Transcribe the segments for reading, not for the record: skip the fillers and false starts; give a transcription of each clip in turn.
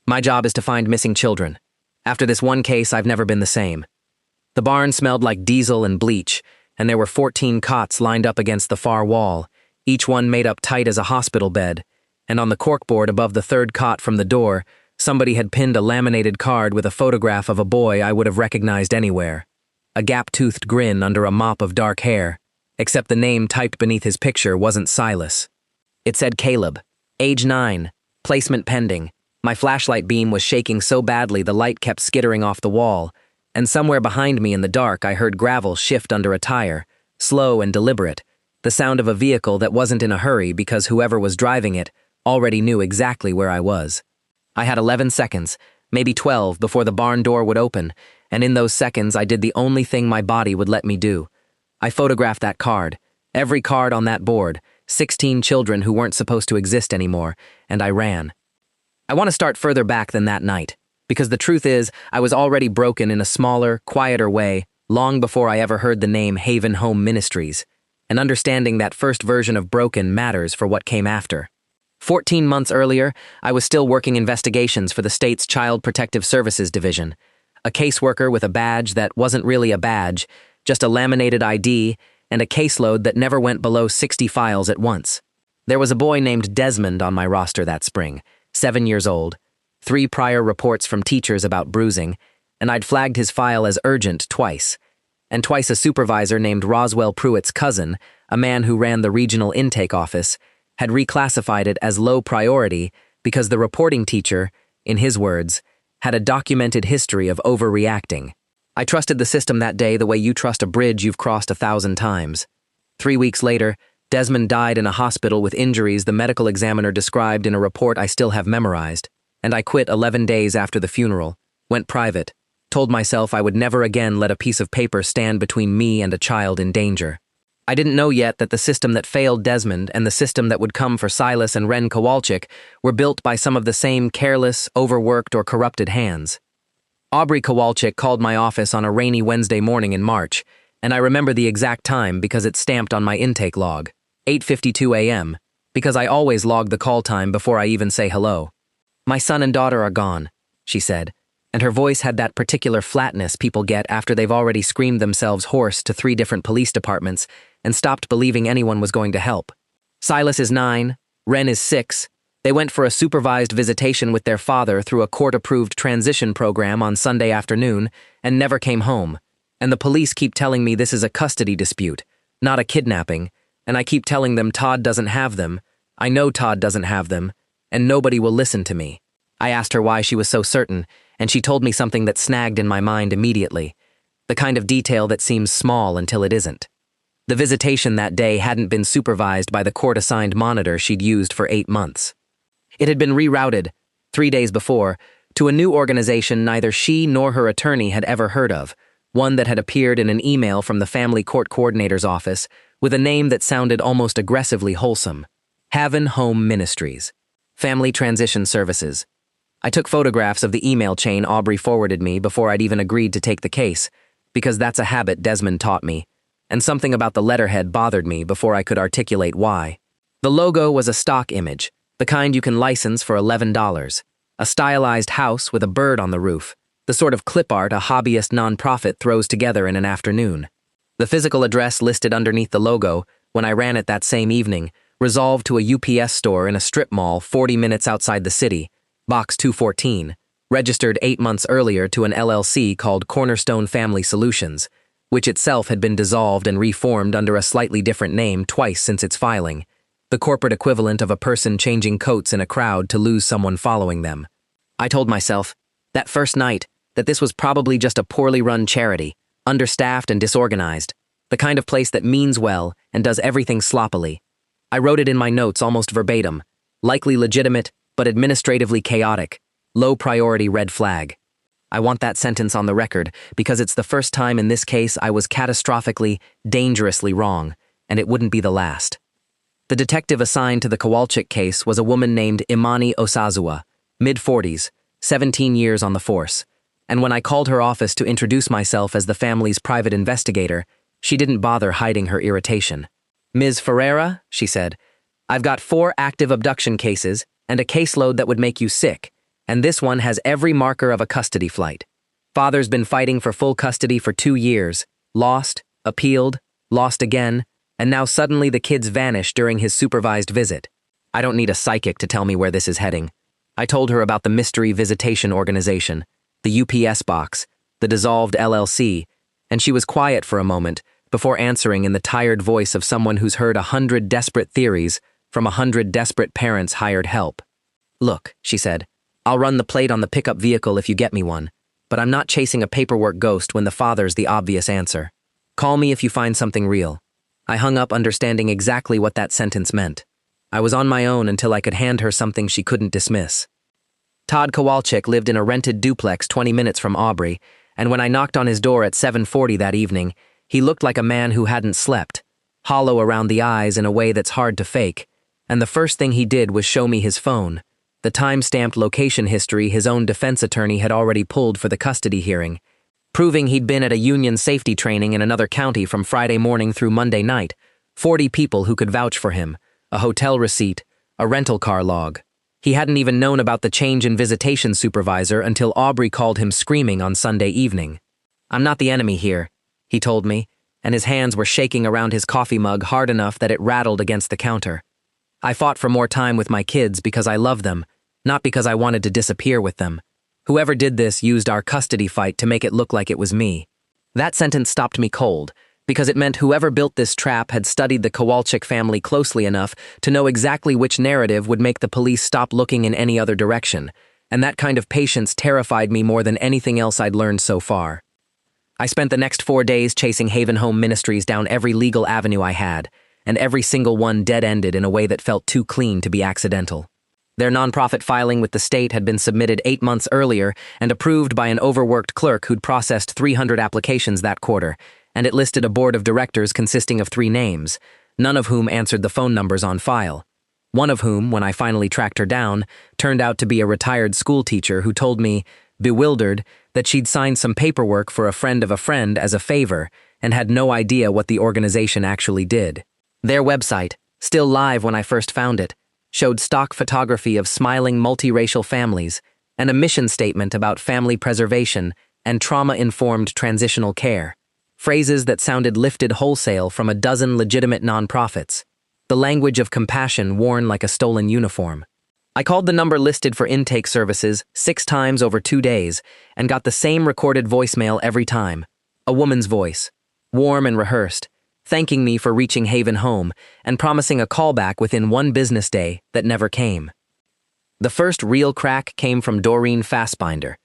My job is to find missing children. After this one case, I've never been the same. The barn smelled like diesel and bleach, and there were 14 cots lined up against the far wall, each one made up tight as a hospital bed, and on the corkboard above the third cot from the door, somebody had pinned a laminated card with a photograph of a boy I would have recognized anywhere. A gap-toothed grin under a mop of dark hair, except the name typed beneath his picture wasn't Silas. It said Caleb, age 9, placement pending. My flashlight beam was shaking so badly the light kept skittering off the wall, and somewhere behind me in the dark I heard gravel shift under a tire, slow and deliberate, the sound of a vehicle that wasn't in a hurry because whoever was driving it already knew exactly where I was. I had 11 seconds, maybe 12, before the barn door would open, and in those seconds I did the only thing my body would let me do. I photographed that card, every card on that board, 16 children who weren't supposed to exist anymore, and I ran. I want to start further back than that night, because the truth is, I was already broken in a smaller, quieter way long before I ever heard the name Haven Home Ministries, and understanding that first version of broken matters for what came after. 14 months earlier, I was still working investigations for the state's Child Protective Services Division, a caseworker with a badge that wasn't really a badge, just a laminated ID, and a caseload that never went below 60 files at once. There was a boy named Desmond on my roster that spring, 7 years old, 3 prior reports from teachers about bruising, and I'd flagged his file as urgent twice. And twice a supervisor named Roswell Pruitt's cousin, a man who ran the regional intake office, had reclassified it as low priority because the reporting teacher, in his words, had a documented history of overreacting. I trusted the system that day the way you trust a bridge you've crossed 1,000 times. 3 weeks later, Desmond died in a hospital with injuries the medical examiner described in a report I still have memorized, and I quit 11 days after the funeral, went private, told myself I would never again let a piece of paper stand between me and a child in danger. I didn't know yet that the system that failed Desmond and the system that would come for Silas and Ren Kowalchick were built by some of the same careless, overworked, or corrupted hands. Aubrey Kowalchick called my office on a rainy Wednesday morning in March, and I remember the exact time because it's stamped on my intake log, 8:52 a.m., because I always log the call time before I even say hello. "My son and daughter are gone," she said, and her voice had that particular flatness people get after they've already screamed themselves hoarse to 3 different police departments and stopped believing anyone was going to help. "Silas is 9, Ren is 6. They went for a supervised visitation with their father through a court-approved transition program on Sunday afternoon and never came home. And the police keep telling me this is a custody dispute, not a kidnapping, and I keep telling them Todd doesn't have them. I know Todd doesn't have them, and nobody will listen to me." I asked her why she was so certain, and she told me something that snagged in my mind immediately, the kind of detail that seems small until it isn't. The visitation that day hadn't been supervised by the court-assigned monitor she'd used for 8 months. It had been rerouted, 3 days before, to a new organization neither she nor her attorney had ever heard of, one that had appeared in an email from the family court coordinator's office with a name that sounded almost aggressively wholesome: Haven Home Ministries, Family Transition Services. I took photographs of the email chain Aubrey forwarded me before I'd even agreed to take the case, because that's a habit Desmond taught me, and something about the letterhead bothered me before I could articulate why. The logo was a stock image, the kind you can license for $11, a stylized house with a bird on the roof, the sort of clip art a hobbyist nonprofit throws together in an afternoon. The physical address listed underneath the logo, when I ran it that same evening, resolved to a UPS store in a strip mall 40 minutes outside the city, Box 214, registered 8 months earlier to an LLC called Cornerstone Family Solutions, which itself had been dissolved and reformed under a slightly different name twice since its filing, the corporate equivalent of a person changing coats in a crowd to lose someone following them. I told myself, that first night, that this was probably just a poorly run charity, understaffed and disorganized, the kind of place that means well and does everything sloppily. I wrote it in my notes almost verbatim, likely legitimate, but administratively chaotic, low priority red flag. I want that sentence on the record because it's the first time in this case I was catastrophically, dangerously wrong, and it wouldn't be the last. The detective assigned to the Kowalchick case was a woman named Imani Osazuwa, mid-40s, 17 years on the force, and when I called her office to introduce myself as the family's private investigator, she didn't bother hiding her irritation. "Ms. Ferreira," she said, "I've got 4 active abduction cases and a caseload that would make you sick, And this one has every marker of a custody flight. Father's been fighting for full custody for 2 years, lost, appealed, lost again, and now suddenly the kids vanish during his supervised visit. I don't need a psychic to tell me where this is heading. I told her about the mystery visitation organization, the UPS box, the dissolved LLC, and she was quiet for a moment before answering in the tired voice of someone who's heard 100 desperate theories from 100 desperate parents hired help. "Look," she said, "I'll run the plate on the pickup vehicle if you get me one, but I'm not chasing a paperwork ghost when the father's the obvious answer. Call me if you find something real." I hung up understanding exactly what that sentence meant. I was on my own until I could hand her something she couldn't dismiss. Todd Kowalchick lived in a rented duplex 20 minutes from Aubrey, and when I knocked on his door at 7:40 that evening, he looked like a man who hadn't slept, hollow around the eyes in a way that's hard to fake, and the first thing he did was show me his phone, the time-stamped location history his own defense attorney had already pulled for the custody hearing, proving he'd been at a union safety training in another county from Friday morning through Monday night, 40 people who could vouch for him, a hotel receipt, a rental car log. He hadn't even known about the change in visitation supervisor until Aubrey called him screaming on Sunday evening. "I'm not the enemy here," he told me, and his hands were shaking around his coffee mug hard enough that it rattled against the counter. "I fought for more time with my kids because I love them, not because I wanted to disappear with them. Whoever did this used our custody fight to make it look like it was me." That sentence stopped me cold, because it meant whoever built this trap had studied the Kowalchick family closely enough to know exactly which narrative would make the police stop looking in any other direction, and that kind of patience terrified me more than anything else I'd learned so far. I spent the next 4 days chasing Haven Home Ministries down every legal avenue I had, and every single one dead-ended in a way that felt too clean to be accidental. Their nonprofit filing with the state had been submitted 8 months earlier and approved by an overworked clerk who'd processed 300 applications that quarter, and it listed a board of directors consisting of 3 names, none of whom answered the phone numbers on file. One of whom, when I finally tracked her down, turned out to be a retired school teacher who told me, bewildered, that she'd signed some paperwork for a friend as a favor and had no idea what the organization actually did. Their website, still live when I first found it, showed stock photography of smiling multiracial families and a mission statement about family preservation and trauma-informed transitional care. Phrases that sounded lifted wholesale from a dozen legitimate nonprofits. The language of compassion worn like a stolen uniform. I called the number listed for intake services 6 times over 2 days and got the same recorded voicemail every time. A woman's voice, warm and rehearsed, thanking me for reaching Haven Home and promising a callback within 1 business day that never came. The first real crack came from Doreen Fassbinder,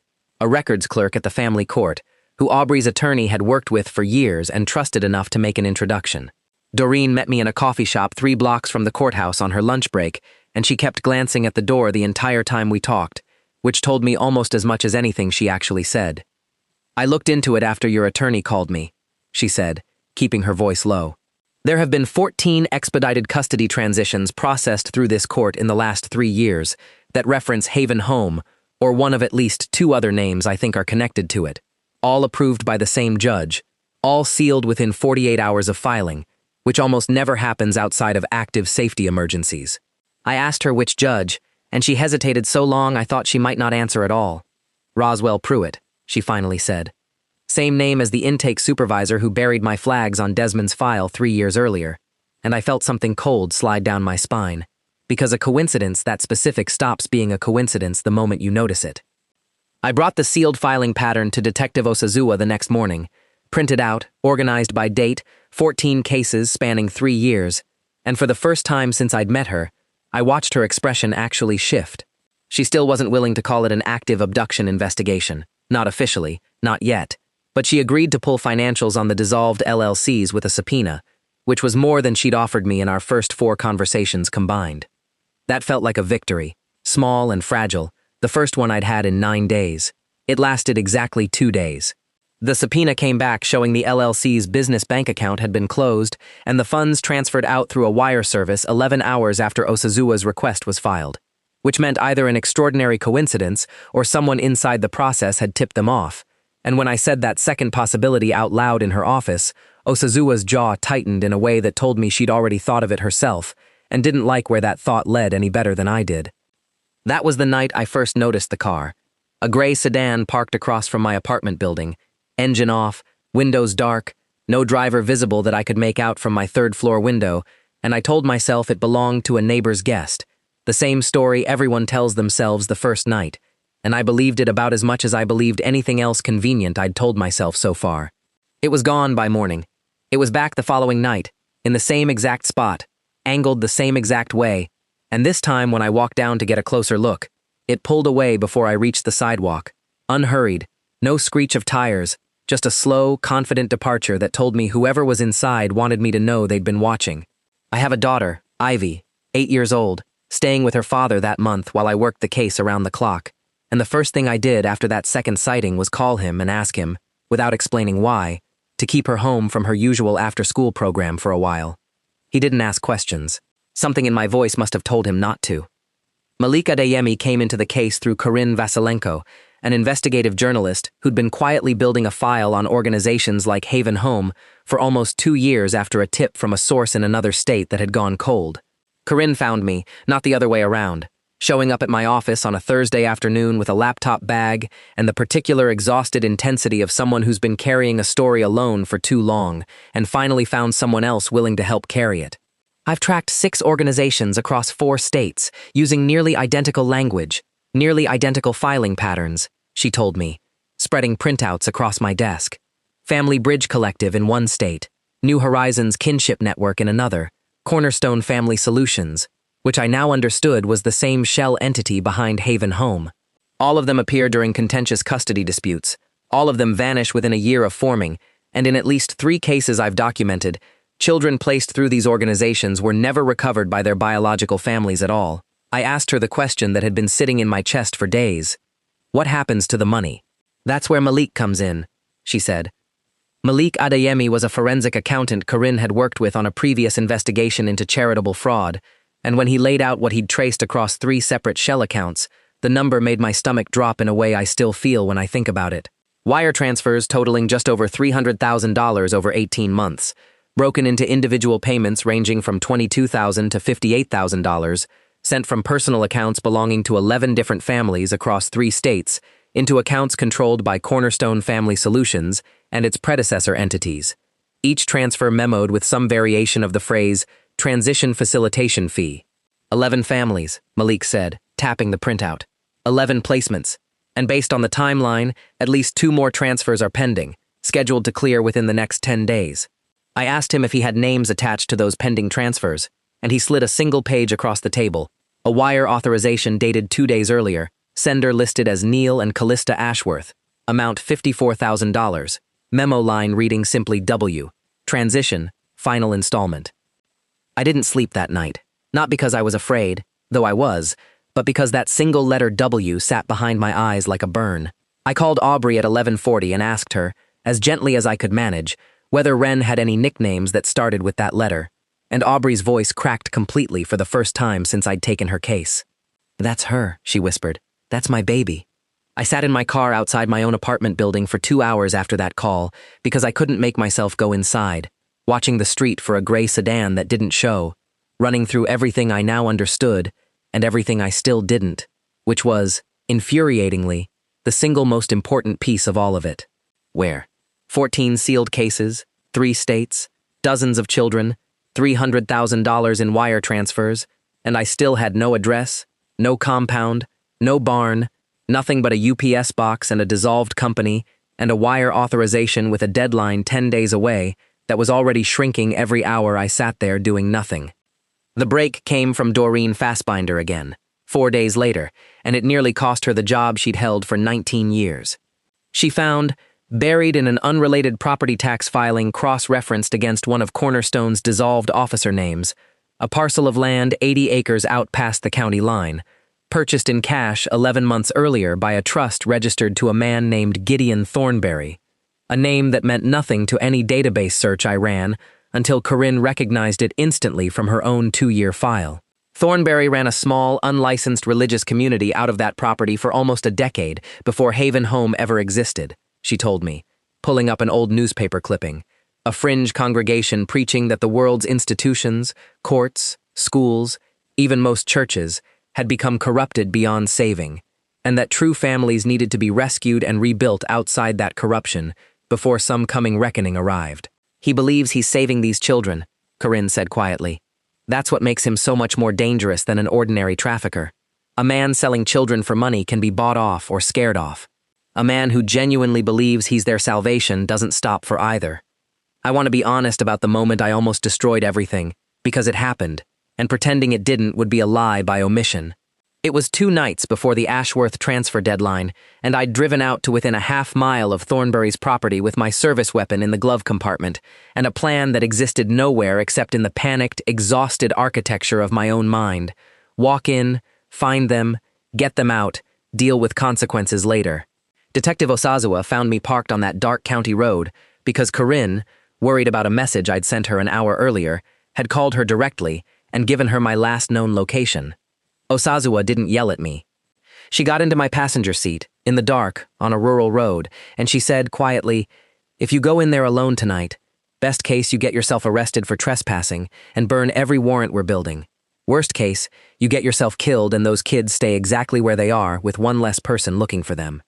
a records clerk at the family court, who Aubrey's attorney had worked with for years and trusted enough to make an introduction. Doreen met me in a coffee shop 3 blocks from the courthouse on her lunch break, and she kept glancing at the door the entire time we talked, which told me almost as much as anything she actually said. "I looked into it after your attorney called me," she said, keeping her voice low. "There have been 14 expedited custody transitions processed through this court in the last 3 years that reference Haven Home, or one of at least 2 other names I think are connected to it, all approved by the same judge, all sealed within 48 hours of filing, which almost never happens outside of active safety emergencies." I asked her which judge, and she hesitated so long I thought she might not answer at all. "Roswell Pruitt," she finally said. Same name as the intake supervisor who buried my flags on Desmond's file 3 years earlier, and I felt something cold slide down my spine, because a coincidence that specific stops being a coincidence the moment you notice it. I brought the sealed filing pattern to Detective Osazuwa the next morning, printed out, organized by date, 14 cases spanning 3 years, and for the first time since I'd met her, I watched her expression actually shift. She still wasn't willing to call it an active abduction investigation, not officially, not yet, but she agreed to pull financials on the dissolved LLCs with a subpoena, which was more than she'd offered me in our first 4 conversations combined. That felt like a victory, small and fragile, the first one I'd had in 9 days. It lasted exactly 2 days. The subpoena came back showing the LLC's business bank account had been closed and the funds transferred out through a wire service 11 hours after Osazuwa's request was filed, which meant either an extraordinary coincidence or someone inside the process had tipped them off. And when I said that second possibility out loud in her office, Osazuwa's jaw tightened in a way that told me she'd already thought of it herself and didn't like where that thought led any better than I did. That was the night I first noticed the car. A gray sedan parked across from my apartment building, engine off, windows dark, no driver visible that I could make out from my third-floor window, and I told myself it belonged to a neighbor's guest. The same story everyone tells themselves the first night, and I believed it about as much as I believed anything else convenient I'd told myself so far. It was gone by morning. It was back the following night, in the same exact spot, angled the same exact way, and this time when I walked down to get a closer look, it pulled away before I reached the sidewalk, unhurried, no screech of tires, just a slow, confident departure that told me whoever was inside wanted me to know they'd been watching. I have a daughter, Ivy, 8 years old, staying with her father that month while I worked the case around the clock, and the first thing I did after that second sighting was call him and ask him, without explaining why, to keep her home from her usual after-school program for a while. He didn't ask questions. Something in my voice must have told him not to. Malik Adeyemi came into the case through Corinne Vasilenko, an investigative journalist who'd been quietly building a file on organizations like Haven Home for almost 2 years after a tip from a source in another state that had gone cold. Corinne found me, not the other way around, showing up at my office on a Thursday afternoon with a laptop bag and the particular exhausted intensity of someone who's been carrying a story alone for too long and finally found someone else willing to help carry it. I've tracked 6 organizations across 4 states using nearly identical language, nearly identical filing patterns, she told me, spreading printouts across my desk. Family Bridge Collective in one state, New Horizons Kinship Network in another, Cornerstone Family Solutions, which I now understood was the same shell entity behind Haven Home. All of them appear during contentious custody disputes. All of them vanish within a year of forming, and in at least 3 cases I've documented, children placed through these organizations were never recovered by their biological families at all. I asked her the question that had been sitting in my chest for days. What happens to the money? That's where Malik comes in, she said. Malik Adeyemi was a forensic accountant Corinne had worked with on a previous investigation into charitable fraud, and when he laid out what he'd traced across 3 separate shell accounts, the number made my stomach drop in a way I still feel when I think about it. Wire transfers totaling just over $300,000 over 18 months, broken into individual payments ranging from $22,000 to $58,000, sent from personal accounts belonging to 11 different families across 3 states into accounts controlled by Cornerstone Family Solutions and its predecessor entities. Each transfer memoed with some variation of the phrase, transition facilitation fee. 11 families, Malik said, tapping the printout. 11 placements. And based on the timeline, at least 2 more transfers are pending, scheduled to clear within the next 10 days. I asked him if he had names attached to those pending transfers, and he slid a single page across the table, a wire authorization dated 2 days earlier, sender listed as Neil and Callista Ashworth, amount $54,000, memo line reading simply W, transition, final installment. I didn't sleep that night, not because I was afraid, though I was, but because that single letter W sat behind my eyes like a burn. I called Aubrey at 11:40 and asked her, as gently as I could manage, whether Wren had any nicknames that started with that letter, and Aubrey's voice cracked completely for the first time since I'd taken her case. "That's her," she whispered. "That's my baby." I sat in my car outside my own apartment building for 2 hours after that call because I couldn't make myself go inside, watching the street for a gray sedan that didn't show, running through everything I now understood and everything I still didn't, which was, infuriatingly, the single most important piece of all of it. Where? 14 sealed cases, 3 states, dozens of children, $300,000 in wire transfers, and I still had no address, no compound, no barn, nothing but a UPS box and a dissolved company, and a wire authorization with a deadline 10 days away that was already shrinking every hour I sat there doing nothing. The break came from Doreen Fassbinder again, 4 days later, and it nearly cost her the job she'd held for 19 years. She found, buried in an unrelated property tax filing cross-referenced against one of Cornerstone's dissolved officer names, a parcel of land 80 acres out past the county line, purchased in cash 11 months earlier by a trust registered to a man named Gideon Thornberry, a name that meant nothing to any database search I ran until Corinne recognized it instantly from her own 2-year file. Thornberry ran a small, unlicensed religious community out of that property for almost a decade before Haven Home ever existed, she told me, pulling up an old newspaper clipping, a fringe congregation preaching that the world's institutions, courts, schools, even most churches, had become corrupted beyond saving, and that true families needed to be rescued and rebuilt outside that corruption before some coming reckoning arrived. He believes he's saving these children, Corinne said quietly. That's what makes him so much more dangerous than an ordinary trafficker. A man selling children for money can be bought off or scared off. A man who genuinely believes he's their salvation doesn't stop for either. I want to be honest about the moment I almost destroyed everything, because it happened, and pretending it didn't would be a lie by omission. It was 2 nights before the Ashworth transfer deadline, and I'd driven out to within a half-mile of Thornbury's property with my service weapon in the glove compartment, and a plan that existed nowhere except in the panicked, exhausted architecture of my own mind. Walk in, find them, get them out, deal with consequences later. Detective Osazuwa found me parked on that dark county road because Corinne, worried about a message I'd sent her an hour earlier, had called her directly and given her my last known location. Osazuwa didn't yell at me. She got into my passenger seat, in the dark, on a rural road, and she said quietly, "If you go in there alone tonight, best case you get yourself arrested for trespassing and burn every warrant we're building. Worst case, you get yourself killed and those kids stay exactly where they are with one less person looking for them."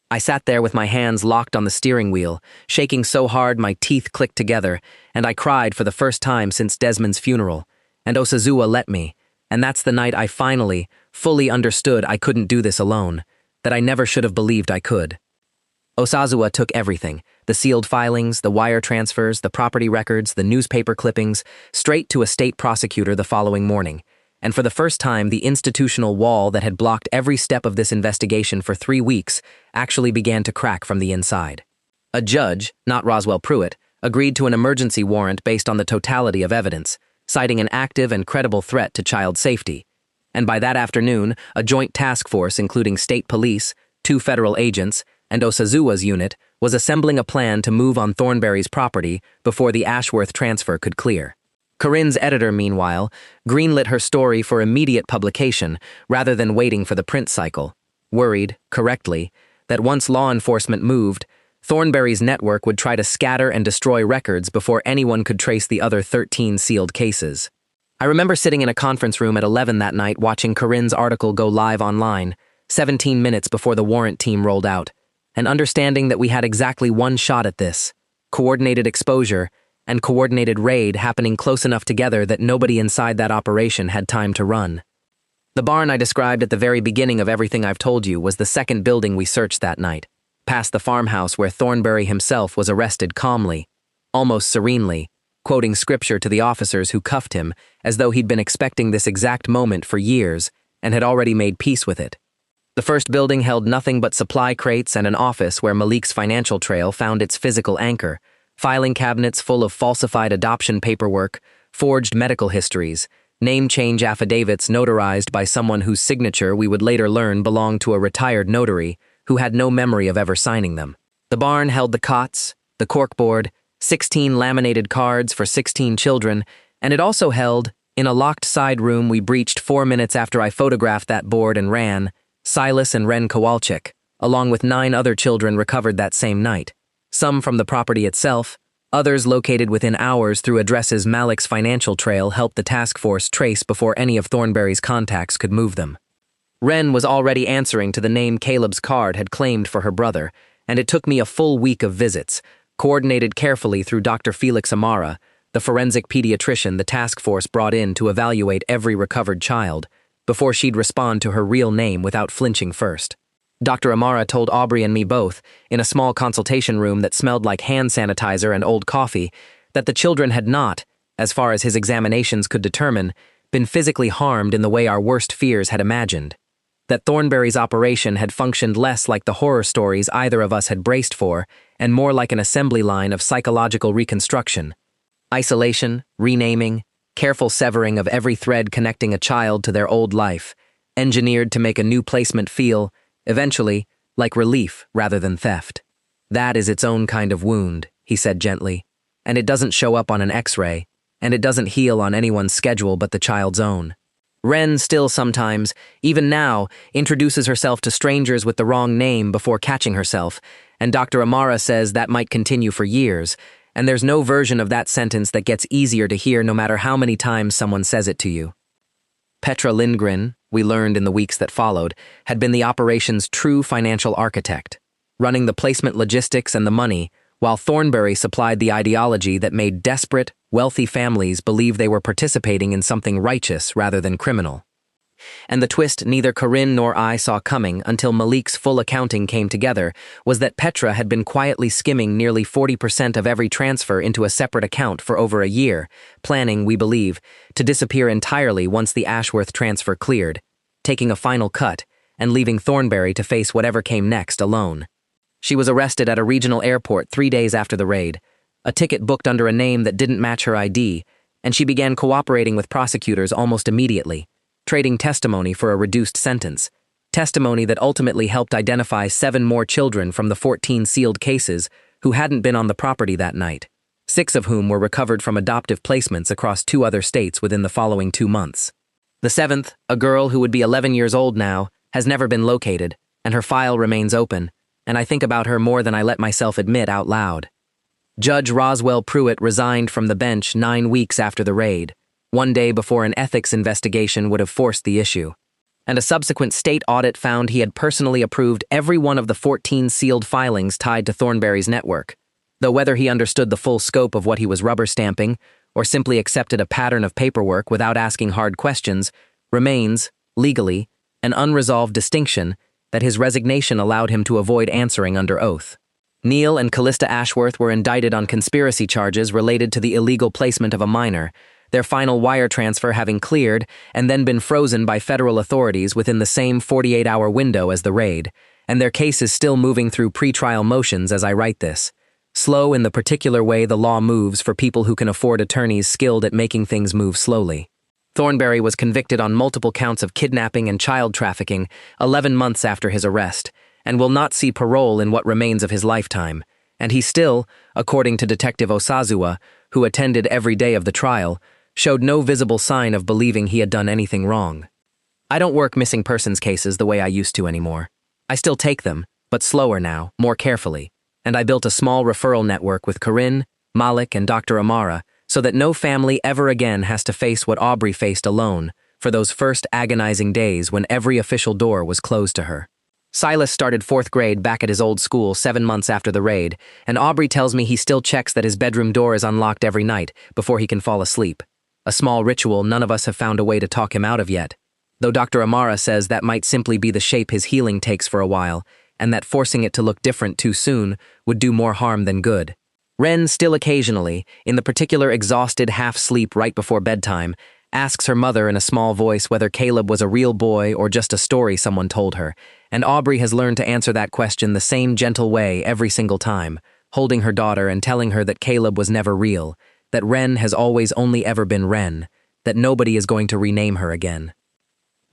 I sat there with my hands locked on the steering wheel, shaking so hard my teeth clicked together, and I cried for the first time since Desmond's funeral, and Osazuwa let me. And that's the night I finally, fully understood I couldn't do this alone, that I never should have believed I could. Osazuwa took everything, the sealed filings, the wire transfers, the property records, the newspaper clippings, straight to a state prosecutor the following morning. And for the first time, the institutional wall that had blocked every step of this investigation for 3 weeks actually began to crack from the inside. A judge, not Roswell Pruitt, agreed to an emergency warrant based on the totality of evidence, citing an active and credible threat to child safety. And by that afternoon, a joint task force including state police, 2 federal agents, and Osazuwa's unit was assembling a plan to move on Thornbury's property before the Ashworth transfer could clear. Corinne's editor, meanwhile, greenlit her story for immediate publication rather than waiting for the print cycle, worried, correctly, that once law enforcement moved, Thornbury's network would try to scatter and destroy records before anyone could trace the other 13 sealed cases. I remember sitting in a conference room at 11 that night watching Corinne's article go live online, 17 minutes before the warrant team rolled out, and understanding that we had exactly one shot at this, coordinated exposure and coordinated raid happening close enough together that nobody inside that operation had time to run. The barn I described at the very beginning of everything I've told you was the second building we searched that night, past the farmhouse where Thornbury himself was arrested calmly, almost serenely, quoting scripture to the officers who cuffed him as though he'd been expecting this exact moment for years and had already made peace with it. The first building held nothing but supply crates and an office where Malik's financial trail found its physical anchor, filing cabinets full of falsified adoption paperwork, forged medical histories, name change affidavits notarized by someone whose signature we would later learn belonged to a retired notary who had no memory of ever signing them. The barn held the cots, the corkboard, 16 laminated cards for 16 children, and it also held, in a locked side room we breached 4 minutes after I photographed that board and ran, Silas and Ren Kowalchick, along with 9 other children recovered that same night, some from the property itself, others located within hours through addresses Malik's financial trail helped the task force trace before any of Thornbury's contacts could move them. Ren was already answering to the name Caleb's card had claimed for her brother, and it took me a full week of visits, coordinated carefully through Dr. Felix Amara, the forensic pediatrician the task force brought in to evaluate every recovered child, before she'd respond to her real name without flinching first. Dr. Amara told Aubrey and me both, in a small consultation room that smelled like hand sanitizer and old coffee, that the children had not, as far as his examinations could determine, been physically harmed in the way our worst fears had imagined. That Thornbury's operation had functioned less like the horror stories either of us had braced for, and more like an assembly line of psychological reconstruction. Isolation, renaming, careful severing of every thread connecting a child to their old life, engineered to make a new placement feel, eventually, like relief rather than theft. That is its own kind of wound, he said gently, and it doesn't show up on an X-ray, and it doesn't heal on anyone's schedule but the child's own. Ren still sometimes, even now, introduces herself to strangers with the wrong name before catching herself, and Dr. Amara says that might continue for years, and there's no version of that sentence that gets easier to hear no matter how many times someone says it to you. Petra Lindgren, we learned in the weeks that followed, had been the operation's true financial architect, running the placement logistics and the money, while Thornberry supplied the ideology that made desperate, wealthy families believe they were participating in something righteous rather than criminal. And the twist neither Corinne nor I saw coming until Malik's full accounting came together was that Petra had been quietly skimming nearly 40% of every transfer into a separate account for over a year, planning, we believe, to disappear entirely once the Ashworth transfer cleared, taking a final cut and leaving Thornberry to face whatever came next alone. She was arrested at a regional airport 3 days after the raid, a ticket booked under a name that didn't match her ID, and she began cooperating with prosecutors almost immediately, trading testimony for a reduced sentence, testimony that ultimately helped identify 7 more children from the 14 sealed cases who hadn't been on the property that night, 6 of whom were recovered from adoptive placements across 2 other states within the following 2 months. The 7th, a girl who would be 11 years old now, has never been located, and her file remains open, and I think about her more than I let myself admit out loud. Judge Roswell Pruitt resigned from the bench 9 weeks after the raid, 1 day before an ethics investigation would have forced the issue. And a subsequent state audit found he had personally approved every one of the 14 sealed filings tied to Thornberry's network, though whether he understood the full scope of what he was rubber stamping or simply accepted a pattern of paperwork without asking hard questions remains, legally, an unresolved distinction that his resignation allowed him to avoid answering under oath. Neil and Callista Ashworth were indicted on conspiracy charges related to the illegal placement of a minor, their final wire transfer having cleared and then been frozen by federal authorities within the same 48-hour window as the raid, and their case is still moving through pretrial motions as I write this. Slow in the particular way the law moves for people who can afford attorneys skilled at making things move slowly. Thornberry was convicted on multiple counts of kidnapping and child trafficking 11 months after his arrest, and will not see parole in what remains of his lifetime, and he still, according to Detective Osazuwa, who attended every day of the trial, showed no visible sign of believing he had done anything wrong. I don't work missing persons cases the way I used to anymore. I still take them, but slower now, more carefully, and I built a small referral network with Corinne, Malik, and Dr. Amara so that no family ever again has to face what Aubrey faced alone for those first agonizing days when every official door was closed to her. Silas started 4th grade back at his old school 7 months after the raid, and Aubrey tells me he still checks that his bedroom door is unlocked every night before he can fall asleep. A small ritual none of us have found a way to talk him out of yet, though Dr. Amara says that might simply be the shape his healing takes for a while, and that forcing it to look different too soon would do more harm than good. Ren still occasionally, in the particular exhausted half-sleep right before bedtime, asks her mother in a small voice whether Caleb was a real boy or just a story someone told her, and Aubrey has learned to answer that question the same gentle way every single time, holding her daughter and telling her that Caleb was never real, that Ren has always only ever been Ren, that nobody is going to rename her again.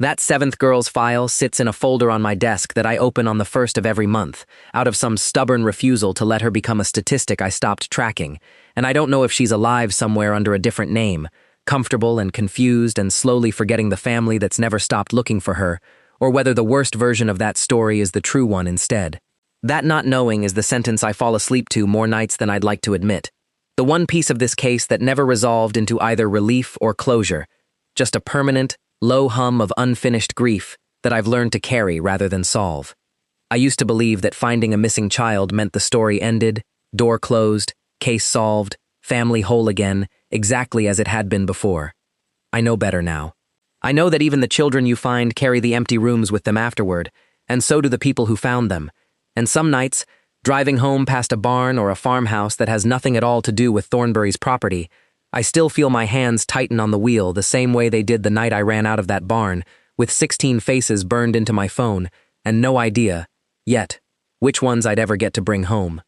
That 7th girl's file sits in a folder on my desk that I open on the 1st of every month, out of some stubborn refusal to let her become a statistic I stopped tracking, and I don't know if she's alive somewhere under a different name, comfortable and confused and slowly forgetting the family that's never stopped looking for her, or whether the worst version of that story is the true one instead. That not knowing is the sentence I fall asleep to more nights than I'd like to admit. The one piece of this case that never resolved into either relief or closure, just a permanent, low hum of unfinished grief that I've learned to carry rather than solve. I used to believe that finding a missing child meant the story ended, door closed, case solved, family whole again, exactly as it had been before. I know better now. I know that even the children you find carry the empty rooms with them afterward, and so do the people who found them. And some nights, driving home past a barn or a farmhouse that has nothing at all to do with Thornberry's property, I still feel my hands tighten on the wheel the same way they did the night I ran out of that barn, with 16 faces burned into my phone, and no idea, yet, which ones I'd ever get to bring home.